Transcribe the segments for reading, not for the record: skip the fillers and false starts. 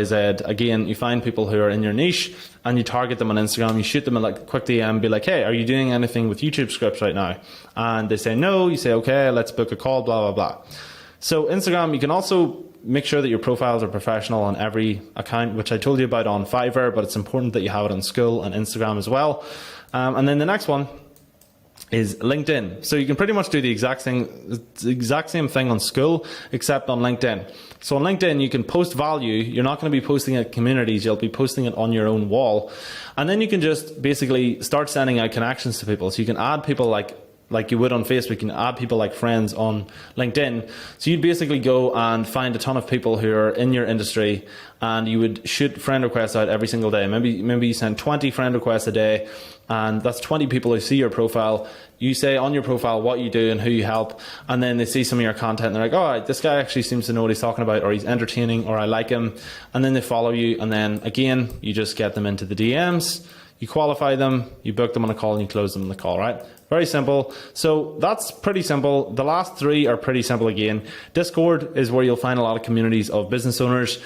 Again, you find people who are in your niche and you target them on Instagram. You shoot them a quick DM, be like, hey, are you doing anything with YouTube scripts right now? And they say no. You say, okay, let's book a call, blah, blah, blah. So Instagram, you can also make sure that your profiles are professional on every account, which I told you about on Fiverr, but it's important that you have it on School and Instagram as well. And then the next one is LinkedIn. So you can pretty much do the exact same thing on School, except on LinkedIn. So on LinkedIn, you can post value. You're not going to be posting it communities. You'll be posting it on your own wall. And then you can just basically start sending out connections to people. So you can add people like you would on Facebook. You can add people like friends on LinkedIn. So you'd basically go and find a ton of people who are in your industry, and you would shoot friend requests out every single day. Maybe you send 20 friend requests a day, and that's 20 people who see your profile. You say on your profile what you do and who you help, and then they see some of your content and they're like, oh, this guy actually seems to know what he's talking about, or he's entertaining, or I like him. And then they follow you, and then again, you just get them into the DMs, you qualify them, you book them on a call, and you close them on the call, right? Very simple. So that's pretty simple. The last three are pretty simple again. Discord is where you'll find a lot of communities of business owners.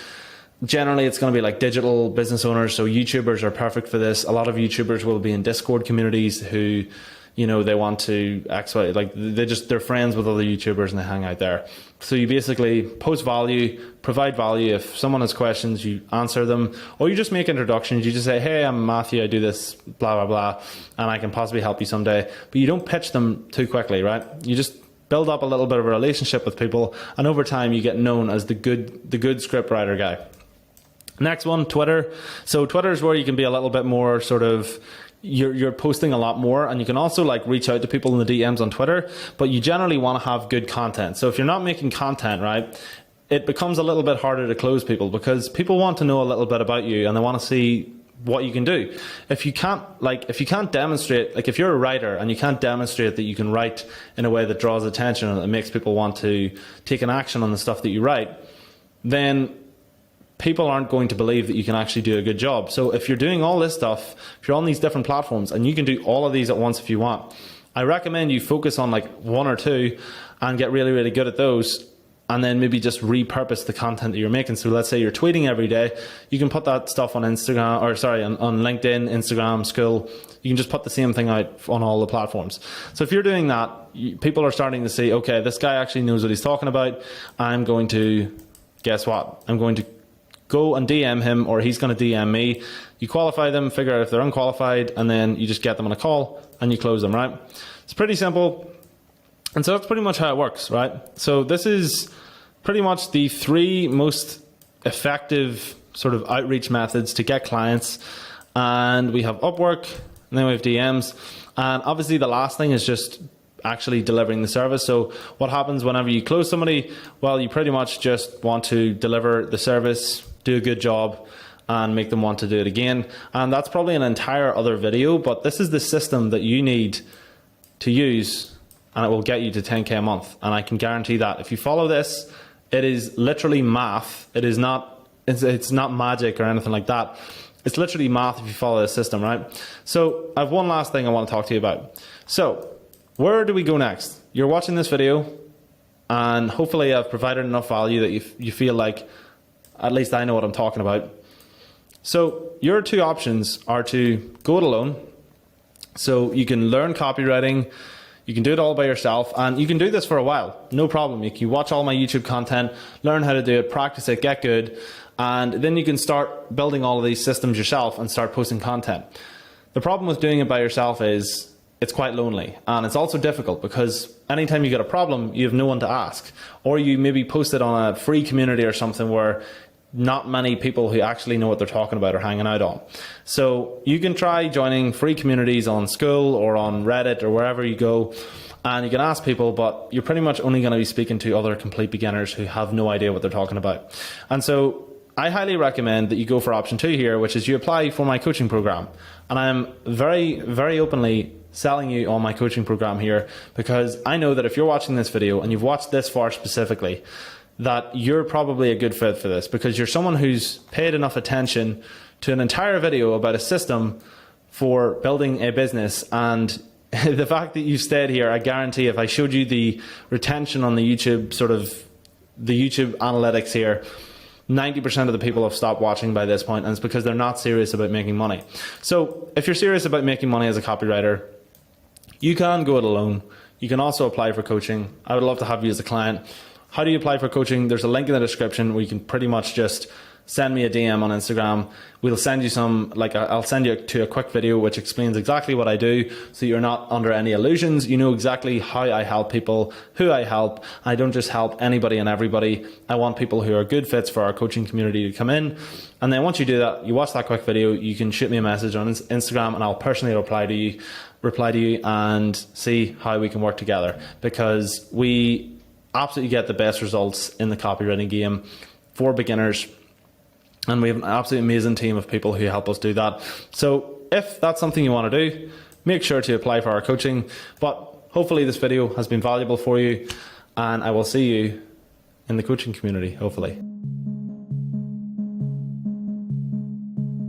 Generally, it's going to be like digital business owners, so YouTubers are perfect for this. A lot of YouTubers will be in Discord communities who, you know, they want to like they're friends with other YouTubers and they hang out there. So you basically post value, provide value. If someone has questions, you answer them, or you just make introductions. You just say, hey, I'm Matthew, I do this, blah, blah, blah, and I can possibly help you someday. But you don't pitch them too quickly, right? You just build up a little bit of a relationship with people, and over time you get known as the good script writer guy. Next one, Twitter. So Twitter is where you can be a little bit more sort of, you're posting a lot more, and you can also like reach out to people in the DMs on Twitter, but you generally want to have good content. So if you're not making content, right, it becomes a little bit harder to close people, because people want to know a little bit about you and they want to see what you can do. If you can't demonstrate, like if you're a writer and you can't demonstrate that you can write in a way that draws attention and it makes people want to take an action on the stuff that you write, then people aren't going to believe that you can actually do a good job. So if you're doing all this stuff, if you're on these different platforms, and you can do all of these at once if you want, I recommend you focus on like one or two and get really, really good at those, and then maybe just repurpose the content that you're making. So let's say you're tweeting every day, you can put that stuff on Instagram, or sorry, on LinkedIn, Instagram, School. You can just put the same thing out on all the platforms. So if you're doing that, people are starting to see, okay, this guy actually knows what he's talking about. I'm going to, guess what? I'm going to go and DM him, or he's going to DM me. You qualify them, figure out if they're unqualified, and then you just get them on a call and you close them, right? It's pretty simple. And so that's pretty much how it works, right? So this is pretty much the three most effective sort of outreach methods to get clients. And we have Upwork, and then we have DMs. And obviously the last thing is just actually delivering the service. So what happens whenever you close somebody? Well, you pretty much just want to deliver the service, do a good job, and make them want to do it again. And that's probably an entire other video, but this is the system that you need to use, and it will get you to 10K a month. And I can guarantee that if you follow this, it is literally math. It's not magic or anything like that. It's literally math if you follow this system, right? So I have one last thing I want to talk to you about. So where do we go next? You're watching this video, and hopefully I've provided enough value that you feel like at least I know what I'm talking about. So your two options are to go it alone. So you can learn copywriting, you can do it all by yourself, and you can do this for a while, no problem. You can watch all my YouTube content, learn how to do it, practice it, get good, and then you can start building all of these systems yourself and start posting content. The problem with doing it by yourself is it's quite lonely, and it's also difficult because anytime you get a problem, you have no one to ask, or you maybe post it on a free community or something where not many people who actually know what they're talking about are hanging out on. So you can try joining free communities on School or on Reddit or wherever you go, and you can ask people, but you're pretty much only going to be speaking to other complete beginners who have no idea what they're talking about. And so I highly recommend that you go for option 2 here, which is you apply for my coaching program. And I am very, very openly selling you on my coaching program here, because I know that if you're watching this video and you've watched this far specifically, that you're probably a good fit for this, because you're someone who's paid enough attention to an entire video about a system for building a business. And the fact that you stayed here, I guarantee if I showed you the retention on the YouTube, sort of the YouTube analytics here, 90% of the people have stopped watching by this point, and it's because they're not serious about making money. So if you're serious about making money as a copywriter, you can go it alone. You can also apply for coaching. I would love to have you as a client. How do you apply for coaching? There's a link in the description where you can pretty much just send me a DM on Instagram. We'll send you I'll send you to a quick video which explains exactly what I do, so you're not under any illusions. You know exactly how I help people, who I help. I don't just help anybody and everybody. I want people who are good fits for our coaching community to come in. And then once you do that, you watch that quick video, you can shoot me a message on Instagram and I'll personally reply to you and see how we can work together, because we absolutely get the best results in the copywriting game for beginners. And we have an absolutely amazing team of people who help us do that. So if that's something you want to do, make sure to apply for our coaching. But hopefully this video has been valuable for you, and I will see you in the coaching community, hopefully.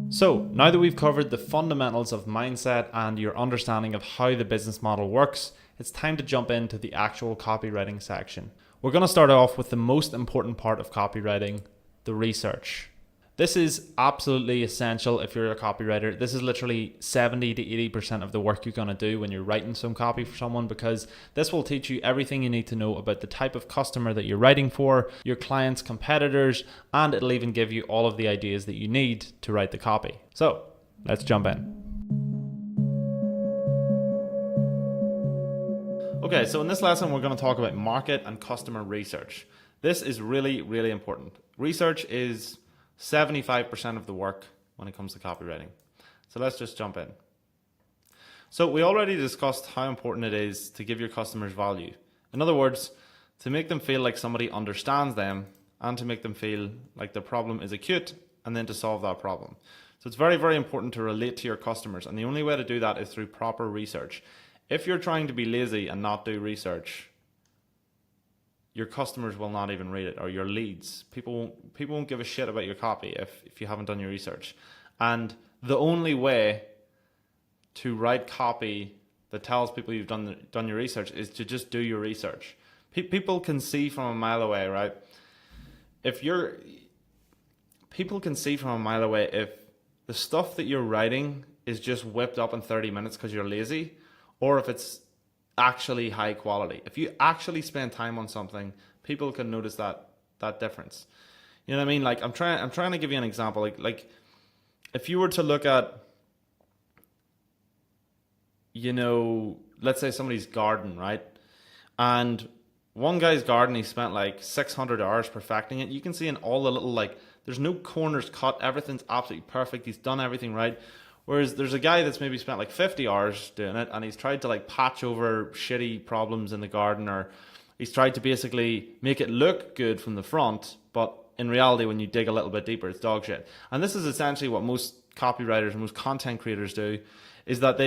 So now that we've covered the fundamentals of mindset and your understanding of how the business model works, it's time to jump into the actual copywriting section. We're going to start off with the most important part of copywriting, the research. This is absolutely essential if you're a copywriter. This is literally 70 to 80% of the work you're going to do when you're writing some copy for someone, because this will teach you everything you need to know about the type of customer that you're writing for, your clients' competitors, and it'll even give you all of the ideas that you need to write the copy. So let's jump in. Okay, so in this lesson, we're going to talk about market and customer research. This is really, really important. Research is 75% of the work when it comes to copywriting. So let's just jump in. So we already discussed how important it is to give your customers value. In other words, to make them feel like somebody understands them, and to make them feel like the problem is acute, and then to solve that problem. So it's very, very important to relate to your customers, and the only way to do that is through proper research. If you're trying to be lazy and not do research, your customers will not even read it, or your leads. People won't give a shit about your copy if you haven't done your research. And the only way to write copy that tells people you've done your research is to just do your research. People can see from a mile away, right? People can see from a mile away if the stuff that you're writing is just whipped up in 30 minutes because you're lazy, or if it's actually high quality. If you actually spend time on something, people can notice that difference. You know what I mean? Like I'm trying to give you an example. Like if you were to look at, you know, let's say somebody's garden, right? And one guy's garden, he spent like 600 hours perfecting it. You can see in all the little, like, there's no corners cut. Everything's absolutely perfect. He's done everything right. Whereas there's a guy that's maybe spent like 50 hours doing it, and he's tried to like patch over shitty problems in the garden, or he's tried to basically make it look good from the front, but in reality, when you dig a little bit deeper, it's dog shit. And this is essentially what most copywriters and most content creators do, is that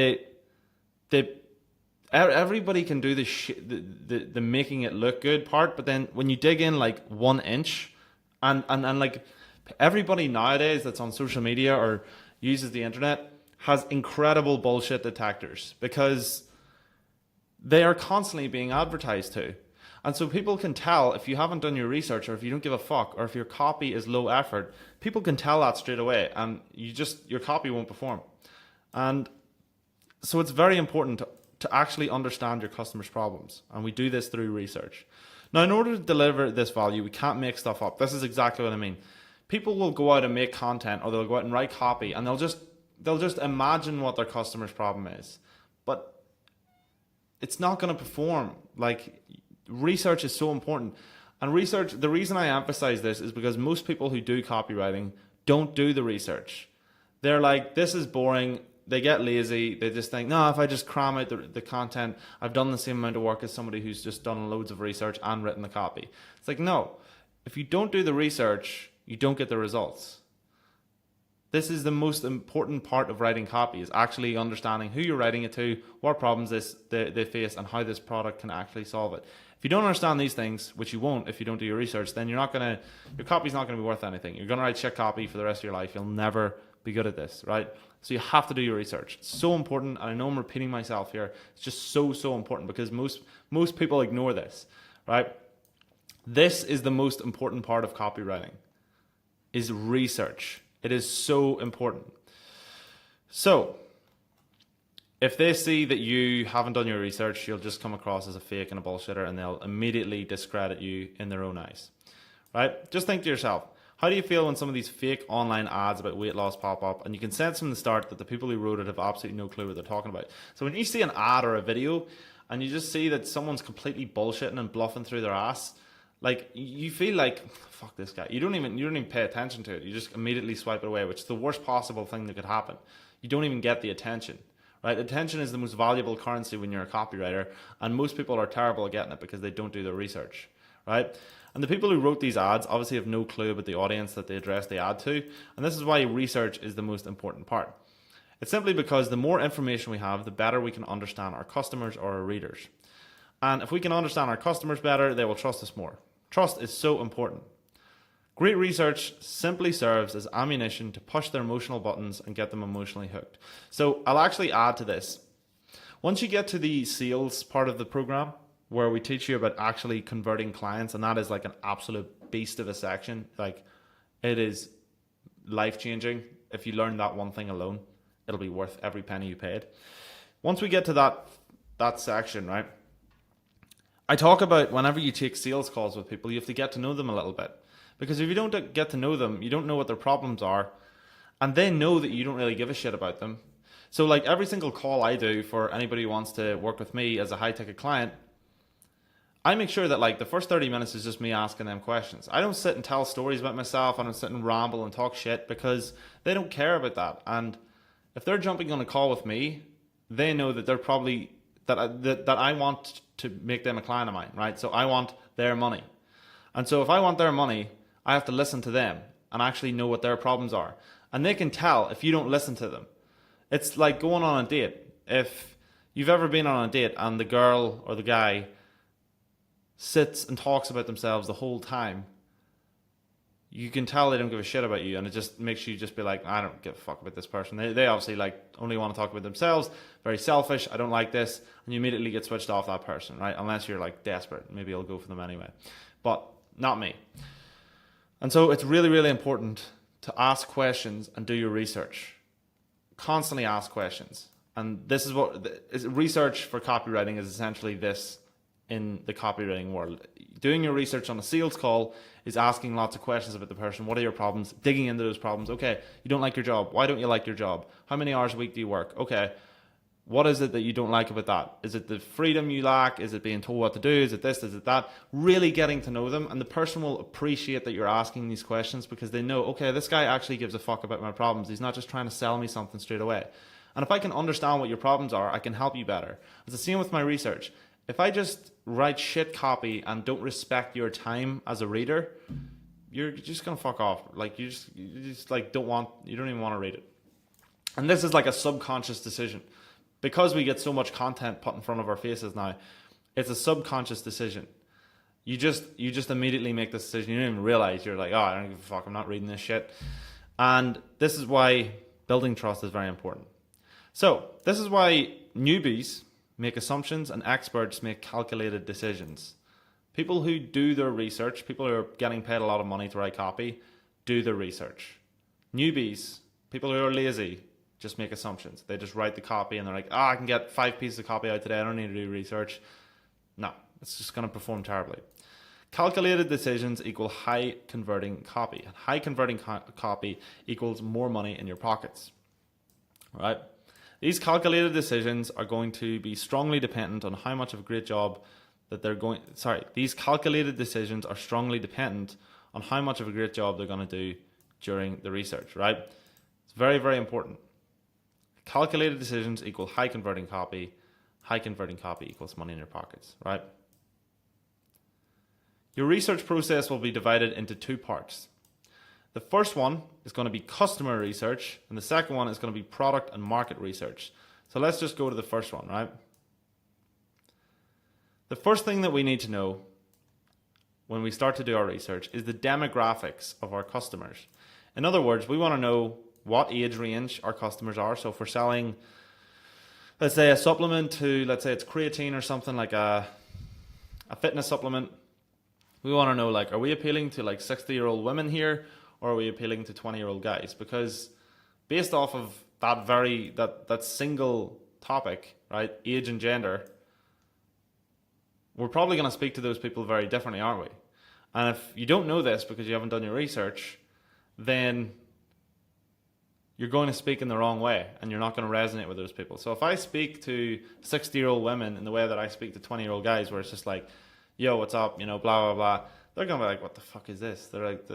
everybody can do the making it look good part, but then when you dig in like 1 inch, and like everybody nowadays that's on social media or uses the internet has incredible bullshit detectors, because they are constantly being advertised to. And so people can tell if you haven't done your research, or if you don't give a fuck, or if your copy is low effort, people can tell that straight away, and your copy won't perform. And so it's very important to actually understand your customers' problems, and we do this through research. Now, in order to deliver this value, we can't make stuff up. This is exactly what I mean. People will go out and make content, or they'll go out and write copy, and they'll just imagine what their customer's problem is, but it's not going to perform. Like, research is so important. And research, the reason I emphasize this is because most people who do copywriting don't do the research. They're like, this is boring. They get lazy. They just think, no, if I just cram out the content, I've done the same amount of work as somebody who's just done loads of research and written the copy. It's like, no, if you don't do the research, you don't get the results. This is the most important part of writing copy, is actually understanding who you're writing it to, what problems they face, and how this product can actually solve it. If you don't understand these things, which you won't if you don't do your research, then your copy's not going to be worth anything. You're going to write shit copy for the rest of your life. You'll never be good at this, right? So you have to do your research. It's so important, and I know I'm repeating myself here. It's just so important, because most people ignore this, right? This is the most important part of copywriting. is research. It is so important. So if they see that you haven't done your research, you'll just come across as a fake and a bullshitter, and they'll immediately discredit you in their own eyes, right? Just think to yourself, how do you feel when some of these fake online ads about weight loss pop up, and you can sense from the start that the people who wrote it have absolutely no clue what they're talking about? So when you see an ad or a video and you just see that someone's completely bullshitting and bluffing through their ass, like, you feel like, fuck this guy. You don't even pay attention to it. You just immediately swipe it away, which is the worst possible thing that could happen. You don't even get the attention. Right? Attention is the most valuable currency when you're a copywriter, and most people are terrible at getting it because they don't do their research, right? And the people who wrote these ads obviously have no clue about the audience that they address the ad to, and this is why research is the most important part. It's simply because the more information we have, the better we can understand our customers or our readers. And if we can understand our customers better, they will trust us more. Trust is so important. Great research simply serves as ammunition to push their emotional buttons and get them emotionally hooked. So I'll actually add to this. Once you get to the sales part of the program, where we teach you about actually converting clients, and that is like an absolute beast of a section. Like, it is life-changing. If you learn that one thing alone, it'll be worth every penny you paid. Once we get to that section, right, I talk about whenever you take sales calls with people, you have to get to know them a little bit. Because if you don't get to know them, you don't know what their problems are, and they know that you don't really give a shit about them. So like every single call I do for anybody who wants to work with me as a high-ticket client, I make sure that like the first 30 minutes is just me asking them questions. I don't sit and tell stories about myself. I don't sit and ramble and talk shit, because they don't care about that. And if they're jumping on a call with me, they know that they're probably, that I want to make them a client of mine, right? So I want their money. And so if I want their money, I have to listen to them and actually know what their problems are. And they can tell if you don't listen to them. It's like going on a date. If you've ever been on a date and the girl or the guy sits and talks about themselves the whole time, you can tell they don't give a shit about you, and it just makes you just be like, I don't give a fuck about this person. They obviously like only want to talk about themselves, very selfish, I don't like this, and you immediately get switched off that person, right? Unless you're like desperate, maybe you'll go for them anyway. But not me. And so it's really, really important to ask questions and do your research. Constantly ask questions. And this is what research for copywriting is, essentially this in the copywriting world. Doing your research on a sales call is asking lots of questions about the person. What are your problems? Digging into those problems. Okay, you don't like your job. Why don't you like your job? How many hours a week do you work? Okay, what is it that you don't like about that? Is it the freedom you lack? Is it being told what to do? Is it this? Is it that? Really getting to know them, and the person will appreciate that you're asking these questions, because they know, okay, this guy actually gives a fuck about my problems. He's not just trying to sell me something straight away. And if I can understand what your problems are, I can help you better. It's the same with my research. If I just write shit copy and don't respect your time as a reader, you're just gonna fuck off. Like you just like you don't even want to read it. And this is like a subconscious decision. Because we get so much content put in front of our faces now, it's a subconscious decision. You just immediately make this decision. You don't even realize. You're like, oh, I don't give a fuck, I'm not reading this shit. And this is why building trust is very important. So this is why newbies make assumptions and experts make calculated decisions. People who do their research, people who are getting paid a lot of money to write copy, do their research. Newbies, people who are lazy, just make assumptions. They just write the copy and they're like, I can get 5 pieces of copy out today, I don't need to do research. No, it's just going to perform terribly. Calculated decisions equal high converting copy. And high converting copy equals more money in your pockets. All right? These calculated decisions are going to be strongly dependent on how much of a great job that they're going... these calculated decisions are strongly dependent on how much of a great job they're going to do during the research, right? It's very, very important. Calculated decisions equal high converting copy. High converting copy equals money in your pockets, right? Your research process will be divided into 2 parts. The first one is going to be customer research, and the second one is going to be product and market research. So let's just go to the first one, right? The first thing that we need to know when we start to do our research is the demographics of our customers. In other words, we want to know what age range our customers are. So if we're selling, let's say, a supplement to, let's say it's creatine or something like a fitness supplement, we want to know, like, are we appealing to like 60-year-old women here, or are we appealing to 20-year-old guys? Because based off of that single topic, right, age and gender, we're probably going to speak to those people very differently, aren't we? And if you don't know this because you haven't done your research, then you're going to speak in the wrong way and you're not going to resonate with those people. So if I speak to 60-year-old women in the way that I speak to 20-year-old guys, where it's just like, yo, what's up, you know, blah, blah, blah, they're going to be like, what the fuck is this? They're like,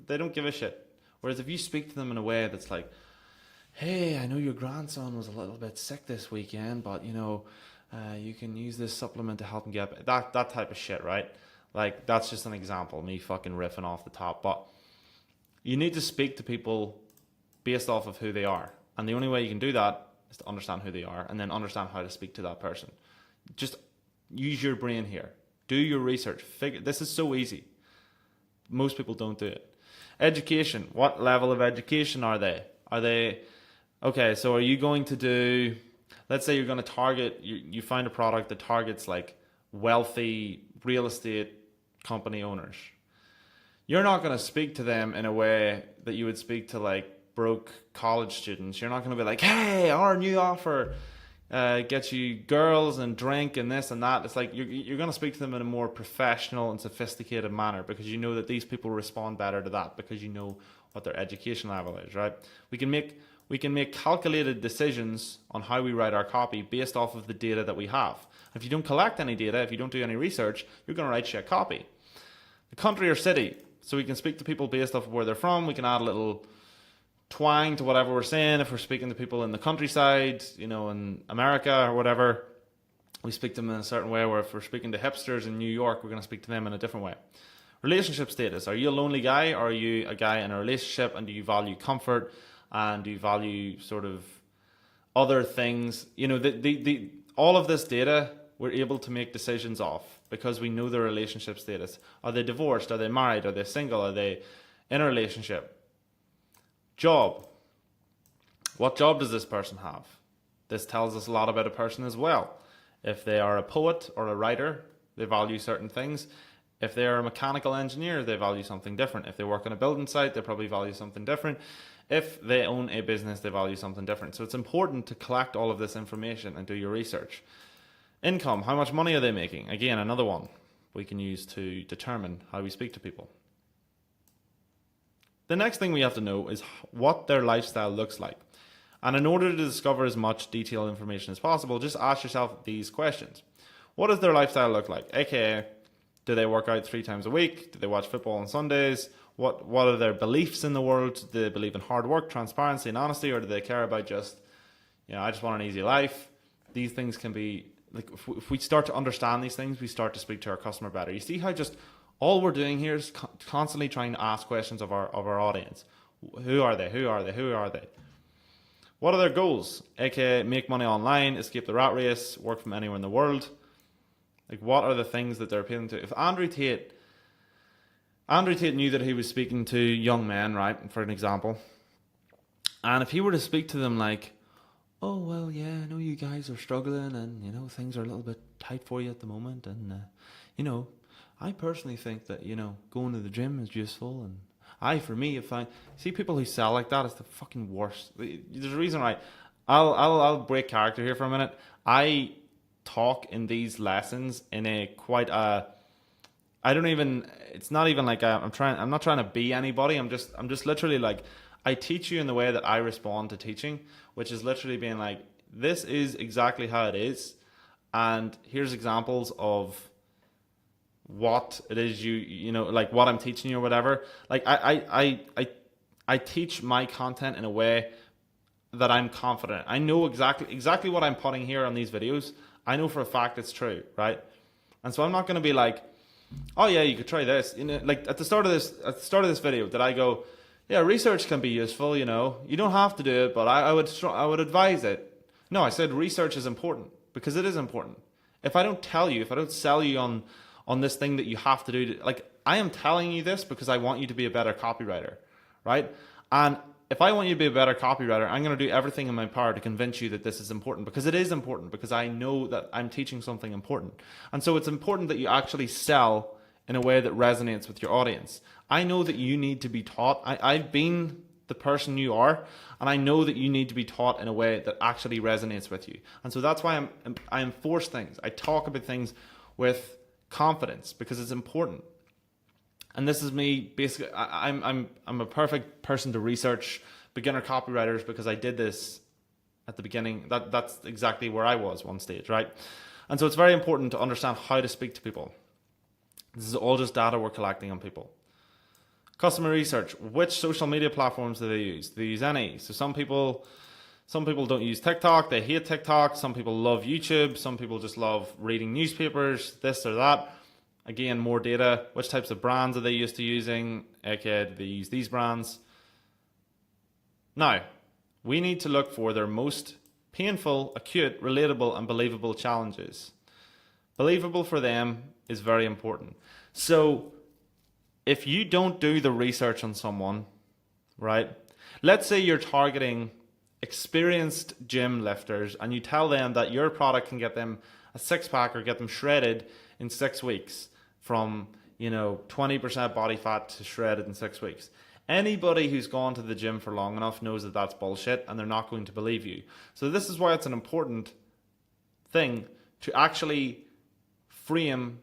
they don't give a shit. Whereas if you speak to them in a way that's like, hey, I know your grandson was a little bit sick this weekend, but, you know, you can use this supplement to help him get that type of shit, right? Like, that's just an example, me fucking riffing off the top. But you need to speak to people based off of who they are. And the only way you can do that is to understand who they are and then understand how to speak to that person. Just use your brain here. Do your research. This is so easy. Most people don't do it. Education. What level of education are they? Okay, so are you going to do, let's say you're going to target, you find a product that targets like wealthy real estate company owners. You're not going to speak to them in a way that you would speak to like broke college students. You're not going to be like, hey, our new offer gets you girls and drink and this and that. It's like you're going to speak to them in a more professional and sophisticated manner because you know that these people respond better to that because you know what their education level is, right? We can make calculated decisions on how we write our copy based off of the data that we have. If you don't collect any data, if you don't do any research, you're going to write shit copy. The country or city, so we can speak to people based off of where they're from. We can add a little twang to whatever we're saying. If we're speaking to people in the countryside, you know, in America or whatever, we speak to them in a certain way, where if we're speaking to hipsters in New York, we're going to speak to them in a different way. Relationship status. Are you a lonely guy or are you a guy in a relationship, and do you value comfort and do you value sort of other things? You know, all of this data we're able to make decisions off because we know their relationship status. Are they divorced? Are they married? Are they single? Are they in a relationship? Job. What job does this person have? This tells us a lot about a person as well. If they are a poet or a writer, they value certain things. If they are a mechanical engineer, they value something different. If they work on a building site, they probably value something different. If they own a business, they value something different. So it's important to collect all of this information and do your research. Income, how much money are they making? Again, another one we can use to determine how we speak to people. The next thing we have to know is what their lifestyle looks like. And in order to discover as much detailed information as possible, just ask yourself these questions. What does their lifestyle look like? AKA, do they work out 3 times a week? Do they watch football on Sundays? What are their beliefs in the world? Do they believe in hard work, transparency, and honesty? Or do they care about just, you know, I just want an easy life? These things can be, like, if we start to understand these things, we start to speak to our customer better. You see how just all we're doing here is constantly trying to ask questions of our audience. Who are they? Who are they? Who are they? What are their goals? AKA make money online, escape the rat race, work from anywhere in the world. Like, what are the things that they're appealing to? If Andrew Tate knew that he was speaking to young men, right, for an example, and if he were to speak to them like, oh, well, yeah, I know you guys are struggling and, you know, things are a little bit tight for you at the moment. And, you know, I personally think that, you know, going to the gym is useful. And for me, if I see people who sell like that, it's the fucking worst. There's a reason, right? I'll break character here for a minute. I talk in these lessons in a quite it's not even like I'm not trying to be anybody. I'm just literally like, I teach you in the way that I respond to teaching, which is literally being like, this is exactly how it is, and here's examples of what it is you know, like what I'm teaching you or whatever. Like I teach my content in a way that I'm confident. I know exactly what I'm putting here on these videos. I know for a fact it's true, right? And so I'm not going to be like, oh yeah, you could try this. You know, like at the start of this video, did I go, yeah, research can be useful, you know. You don't have to do it, but I would advise it. No, I said research is important because it is important. If I don't tell you, if I don't sell you on this thing that you have to do, like, I am telling you this because I want you to be a better copywriter, right? And if I want you to be a better copywriter, I'm going to do everything in my power to convince you that this is important, because it is important, because I know that I'm teaching something important. And so it's important that you actually sell in a way that resonates with your audience. I know that you need to be taught. I've been the person you are, and I know that you need to be taught in a way that actually resonates with you. And so that's why I enforce things. I talk about things with confidence because it's important. And this is me basically. I'm a perfect person to research beginner copywriters because I did this at the beginning. That's exactly where I was one stage, right? And so it's very important to understand how to speak to people. This is all just data we're collecting on people. Customer research. Which social media platforms do they use? Do they use any? So some people don't use TikTok. They hate TikTok. Some people love YouTube. Some people just love reading newspapers, this or that. Again, more data. Which types of brands are they used to using? Okay, do they use these brands? Now, we need to look for their most painful, acute, relatable, and believable challenges. Believable for them is very important. So if you don't do the research on someone, right? Let's say you're targeting experienced gym lifters and you tell them that your product can get them a six-pack or get them shredded in 6 weeks from, 20% body fat to shredded in 6 weeks. Anybody who's gone to the gym for long enough knows that that's bullshit and they're not going to believe you. So this is why it's an important thing to actually frame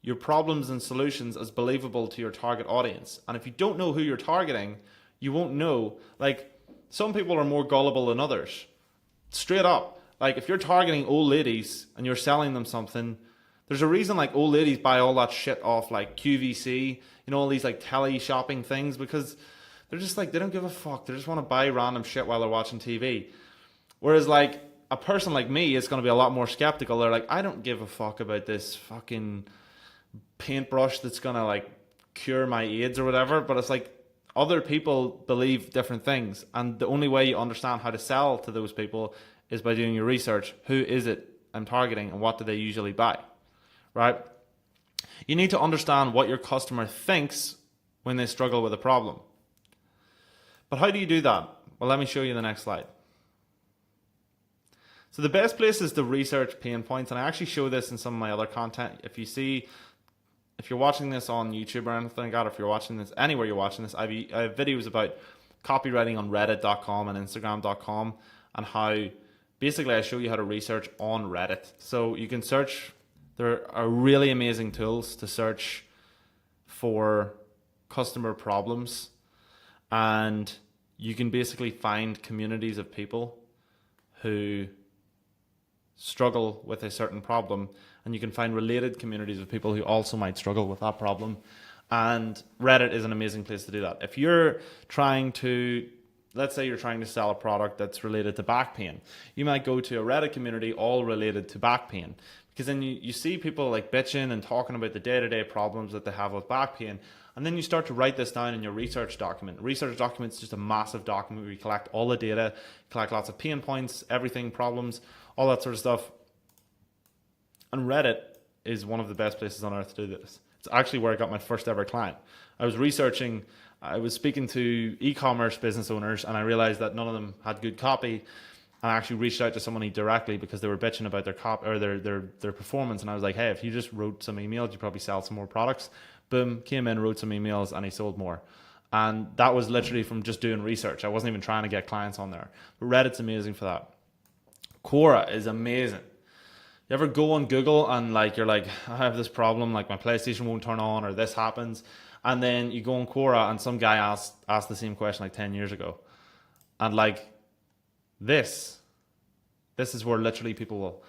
your problems and solutions as believable to your target audience. And if you don't know who you're targeting, you won't know. Like, some people are more gullible than others. Straight up. Like, if you're targeting old ladies and you're selling them something, there's a reason like old ladies buy all that shit off like QVC, all these like tele shopping things, because they're just like, they don't give a fuck. They just want to buy random shit while they're watching TV. Whereas like a person like me is going to be a lot more skeptical. They're like, I don't give a fuck about this fucking paintbrush that's gonna like cure my AIDS or whatever. But it's like other people believe different things, and the only way you understand how to sell to those people is by doing your research. Who is it I'm targeting and what do they usually buy, right? You need to understand what your customer thinks when they struggle with a problem. But how do you do that? Well, let me show you the next slide. So the best place is to research pain points, and I actually show this in some of my other content. If you're watching this on YouTube or anything like that, or if you're watching this anywhere you're watching this, I have videos about copywriting on reddit.com and instagram.com, and how basically I show you how to research on Reddit. So you can search, there are really amazing tools to search for customer problems, and you can basically find communities of people who struggle with a certain problem, and you can find related communities of people who also might struggle with that problem. And Reddit is an amazing place to do that. If you're trying to, let's say you're trying to sell a product that's related to back pain, you might go to a Reddit community all related to back pain, because then you see people like bitching and talking about the day-to-day problems that they have with back pain. And then you start to write this down in your research document. A research document is just a massive document where you collect all the data, collect lots of pain points, everything, problems, all that sort of stuff. And Reddit is one of the best places on earth to do this. It's actually where I got my first ever client. I was speaking to e-commerce business owners, and I realized that none of them had good copy. And I actually reached out to somebody directly because they were bitching about their copy or their performance. And I was like, hey, if you just wrote some emails, you'd probably sell some more products. Boom, came in, wrote some emails, and he sold more. And that was literally from just doing research. I wasn't even trying to get clients on there. But Reddit's amazing for that. Quora is amazing. You ever go on Google and you're like, I have this problem, like my PlayStation won't turn on or this happens. And then you go on Quora and some guy asked the same question like 10 years ago. And this is where literally people will,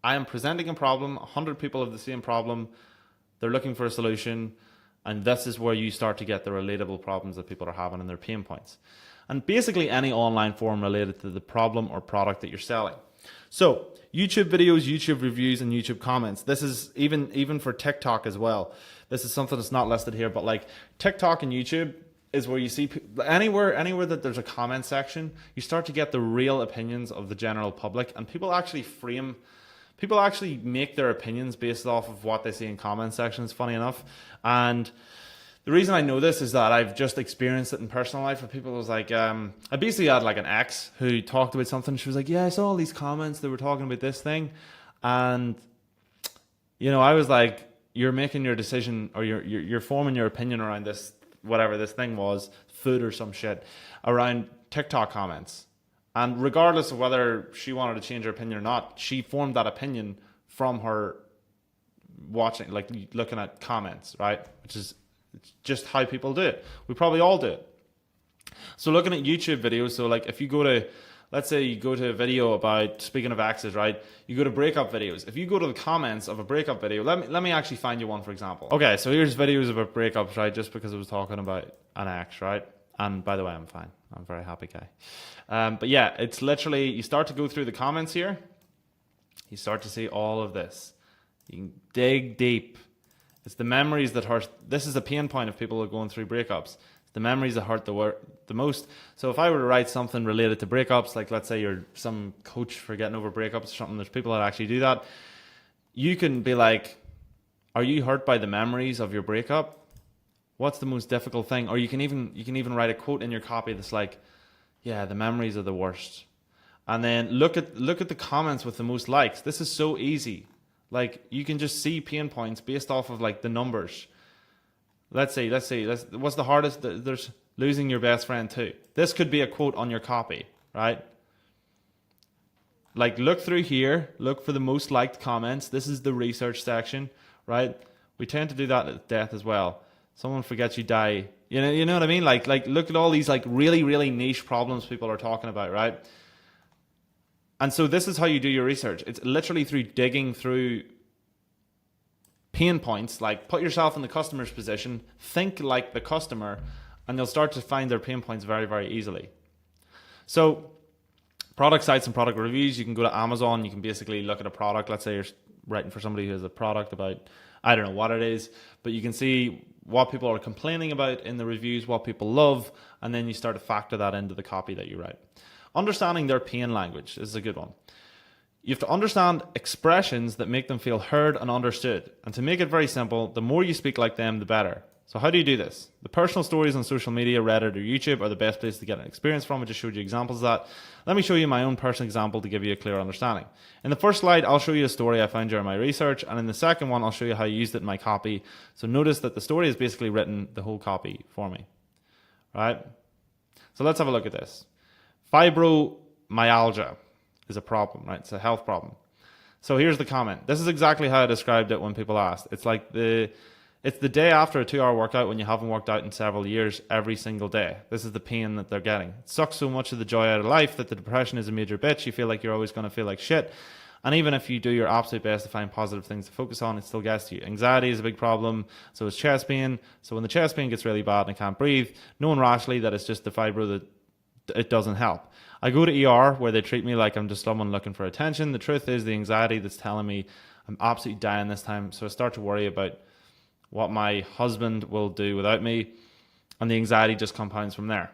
I am presenting a problem, 100 people have the same problem, they're looking for a solution, and this is where you start to get the relatable problems that people are having and their pain points. And basically any online forum related to the problem or product that you're selling. So YouTube videos, YouTube reviews, and YouTube comments. This is even for TikTok as well. This is something that's not listed here, but TikTok and YouTube is where you see anywhere that there's a comment section, you start to get the real opinions of the general public, and people actually make their opinions based off of what they see in comment sections, funny enough. And the reason I know this is that I've just experienced it in personal life with people. It was like, I basically had an ex who talked about something. She was like, yeah, I saw all these comments. They were talking about this thing. And, I was like, you're making your decision, or you're forming your opinion around this, whatever this thing was, food or some shit, around TikTok comments. And regardless of whether she wanted to change her opinion or not, she formed that opinion from her watching, like looking at comments, right? Which is just how people do it. We probably all do it. So looking at YouTube videos, so like if you go to, let's say you go to a video about, speaking of exes, right? You go to breakup videos. If you go to the comments of a breakup video, let me actually find you one, for example. Okay, so here's videos about breakups, right? Just because I was talking about an ex, right? And by the way, I'm fine. I'm a very happy guy. But yeah, it's literally, you start to go through the comments here. You start to see all of this. You can dig deep. It's the memories that hurt. This is the pain point of people who are going through breakups. It's the memories that hurt the most. So if I were to write something related to breakups, like let's say you're some coach for getting over breakups or something, there's people that actually do that. You can be like, are you hurt by the memories of your breakup? What's the most difficult thing? Or you can even write a quote in your copy that's like, yeah, the memories are the worst. And then look at the comments with the most likes. This is so easy. Like you can just see pain points based off of like the numbers. Let's say, what's the hardest? There's losing your best friend too. This could be a quote on your copy, right? Like look through here, look for the most liked comments. This is the research section, right? We tend to do that at death as well. Someone forgets you die. You know what I mean? Like look at all these like really, really niche problems people are talking about, right? And so this is how you do your research. It's literally through digging through pain points, like put yourself in the customer's position, think like the customer, and you'll start to find their pain points very, very easily. So product sites and product reviews, you can go to Amazon, you can basically look at a product. Let's say you're writing for somebody who has a product about, I don't know what it is, but you can see what people are complaining about in the reviews, what people love, and then you start to factor that into the copy that you write. Understanding their pain language is a good one. You have to understand expressions that make them feel heard and understood. And to make it very simple, the more you speak like them, the better. So how do you do this? The personal stories on social media, Reddit or YouTube are the best place to get an experience from. I just showed you examples of that. Let me show you my own personal example to give you a clear understanding. In the first slide, I'll show you a story I found during my research. And in the second one, I'll show you how I used it in my copy. So notice that the story has basically written the whole copy for me. Right? So let's have a look at this. Fibromyalgia is a problem, right? It's a health problem. So here's the comment. This is exactly how I described it when people asked. It's like it's the day after a 2-hour workout when you haven't worked out in several years every single day. This is the pain that they're getting. It sucks so much of the joy out of life that the depression is a major bitch. You feel like you're always going to feel like shit. And even if you do your absolute best to find positive things to focus on, it still gets to you. Anxiety is a big problem. So is chest pain. So when the chest pain gets really bad and I can't breathe, knowing rationally that it's just the fibro that it doesn't help. I go to ER where they treat me like I'm just someone looking for attention. The truth is the anxiety that's telling me I'm absolutely dying this time. So I start to worry about what my husband will do without me. And the anxiety just compounds from there.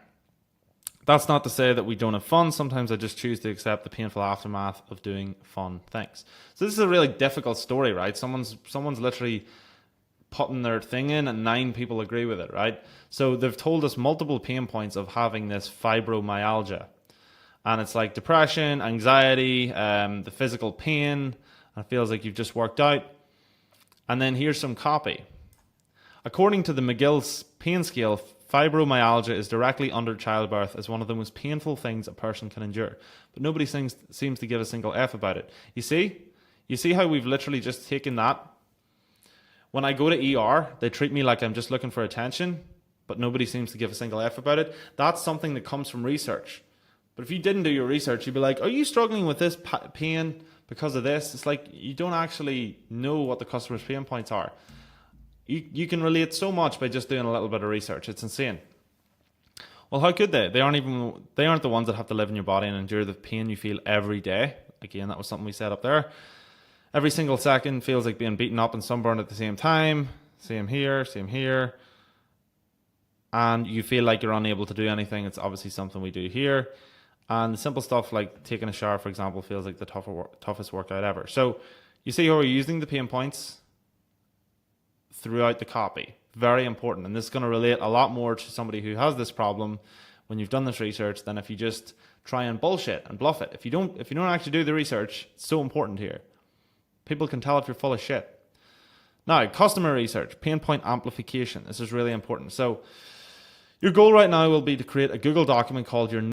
That's not to say that we don't have fun. Sometimes I just choose to accept the painful aftermath of doing fun things. So this is a really difficult story, right? Someone's literally putting their thing in and 9 people agree with it, right? So they've told us multiple pain points of having this fibromyalgia. And it's like depression, anxiety, the physical pain. It feels like you've just worked out. And then here's some copy. According to the McGill's pain scale, fibromyalgia is directly under childbirth as one of the most painful things a person can endure. But nobody seems to give a single F about it. You see how we've literally just taken that? When I go to ER, they treat me like I'm just looking for attention, but nobody seems to give a single F about it. That's something that comes from research. But if you didn't do your research, you'd be like, are you struggling with this pain because of this? It's like you don't actually know what the customer's pain points are. You can relate so much by just doing a little bit of research. It's insane. Well, how could they? They aren't the ones that have to live in your body and endure the pain you feel every day. Again, that was something we said up there. Every single second feels like being beaten up and sunburned at the same time. Same here. And you feel like you're unable to do anything. It's obviously something we do here. And the simple stuff like taking a shower, for example, feels like the toughest workout ever. So you see how we're using the pain points throughout the copy. Very important. And this is going to relate a lot more to somebody who has this problem when you've done this research than if you just try and bullshit and bluff it. If you don't actually do the research, it's so important here. People can tell if you're full of shit. Now, customer research, pain point amplification. This is really important. So your goal right now will be to create a Google document called your